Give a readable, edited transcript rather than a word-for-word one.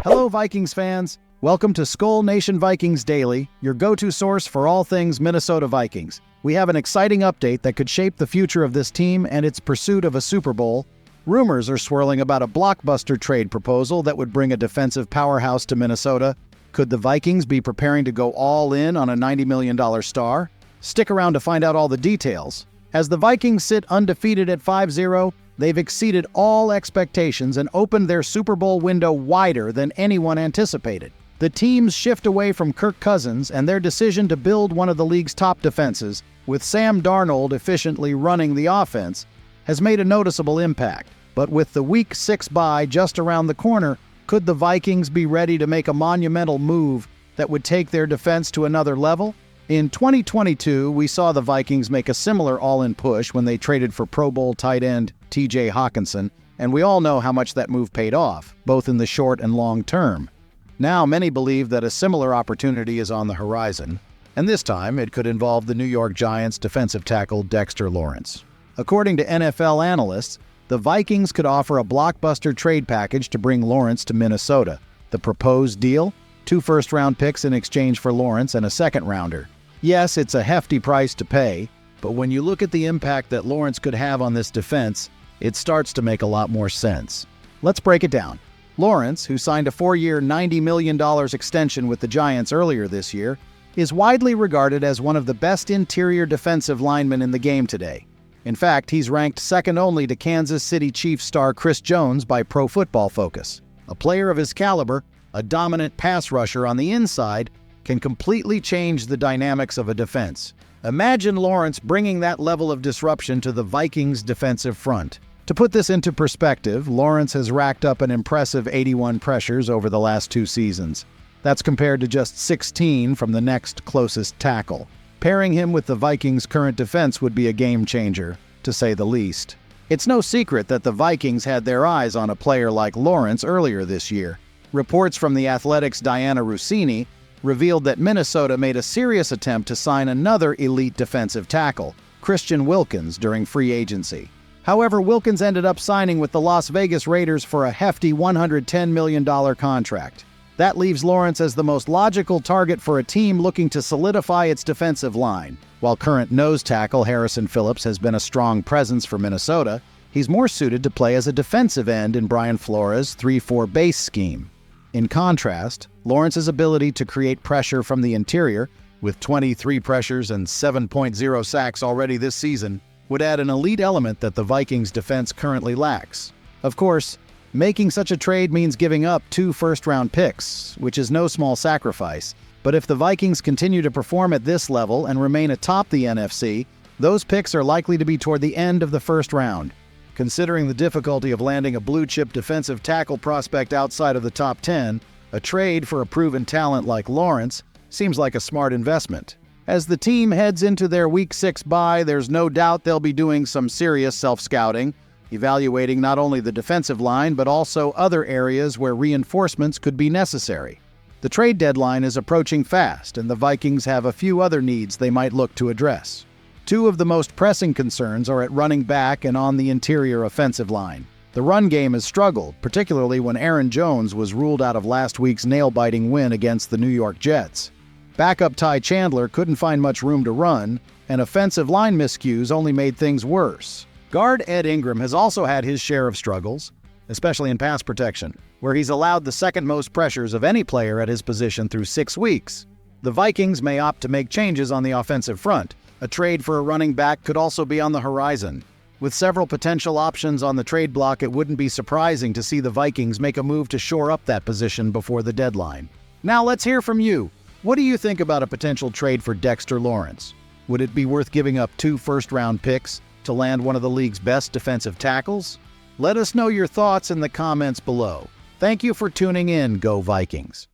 Hello, Vikings fans. Welcome to Skol Nation Vikings Daily, your go-to source for all things Minnesota Vikings. We have an exciting update that could shape the future of this team and its pursuit of a Super Bowl. Rumors are swirling about a Blockbuster trade proposal that would bring a defensive powerhouse to Minnesota. Could the Vikings be preparing to go all in on a $90 million star? Stick around to find out all the details. As the Vikings sit undefeated at 5-0, they've exceeded all expectations and opened their Super Bowl window wider than anyone anticipated. The team's shift away from Kirk Cousins and their decision to build one of the league's top defenses, with Sam Darnold efficiently running the offense, has made a noticeable impact. But with the Week 6 bye just around the corner, could the Vikings be ready to make a monumental move that would take their defense to another level? In 2022, we saw the Vikings make a similar all-in push when they traded for Pro Bowl tight end TJ Hockenson, and we all know how much that move paid off, both in the short and long term. Now, many believe that a similar opportunity is on the horizon, and this time it could involve the New York Giants defensive tackle Dexter Lawrence. According to NFL analysts, the Vikings could offer a blockbuster trade package to bring Lawrence to Minnesota. The proposed deal? 2 first-round picks in exchange for Lawrence and a second-rounder. Yes, it's a hefty price to pay, but when you look at the impact that Lawrence could have on this defense, it starts to make a lot more sense. Let's break it down. Lawrence, who signed a 4-year, $90 million extension with the Giants earlier this year, is widely regarded as one of the best interior defensive linemen in the game today. In fact, he's ranked second only to Kansas City Chiefs star Chris Jones by Pro Football Focus. A player of his caliber, a dominant pass rusher on the inside, can completely change the dynamics of a defense. Imagine Lawrence bringing that level of disruption to the Vikings' defensive front. To put this into perspective, Lawrence has racked up an impressive 81 pressures over the last 2 seasons. That's compared to just 16 from the next closest tackle. Pairing him with the Vikings' current defense would be a game changer, to say the least. It's no secret that the Vikings had their eyes on a player like Lawrence earlier this year. Reports from The Athletic's Diana Russini revealed that Minnesota made a serious attempt to sign another elite defensive tackle, Christian Wilkins, during free agency. However, Wilkins ended up signing with the Las Vegas Raiders for a hefty $110 million contract. That leaves Lawrence as the most logical target for a team looking to solidify its defensive line. While current nose tackle Harrison Phillips has been a strong presence for Minnesota, he's more suited to play as a defensive end in Brian Flores' 3-4 base scheme. In contrast, Lawrence's ability to create pressure from the interior, with 23 pressures and 7.0 sacks already this season, would add an elite element that the Vikings' defense currently lacks. Of course, making such a trade means giving up 2 first-round picks, which is no small sacrifice. But if the Vikings continue to perform at this level and remain atop the NFC, those picks are likely to be toward the end of the first round. Considering the difficulty of landing a blue-chip defensive tackle prospect outside of the top 10, a trade for a proven talent like Lawrence seems like a smart investment. As the team heads into their Week 6 bye, there's no doubt they'll be doing some serious self-scouting, evaluating not only the defensive line but also other areas where reinforcements could be necessary. The trade deadline is approaching fast, and the Vikings have a few other needs they might look to address. 2 of the most pressing concerns are at running back and on the interior offensive line. The run game has struggled, particularly when Aaron Jones was ruled out of last week's nail-biting win against the New York Jets. Backup Ty Chandler couldn't find much room to run, and offensive line miscues only made things worse. Guard Ed Ingram has also had his share of struggles, especially in pass protection, where he's allowed the second most pressures of any player at his position through 6 weeks. The Vikings may opt to make changes on the offensive front. A trade for a running back could also be on the horizon. With several potential options on the trade block, it wouldn't be surprising to see the Vikings make a move to shore up that position before the deadline. Now let's hear from you. What do you think about a potential trade for Dexter Lawrence? Would it be worth giving up 2 first-round picks to land one of the league's best defensive tackles? Let us know your thoughts in the comments below. Thank you for tuning in, Go Vikings!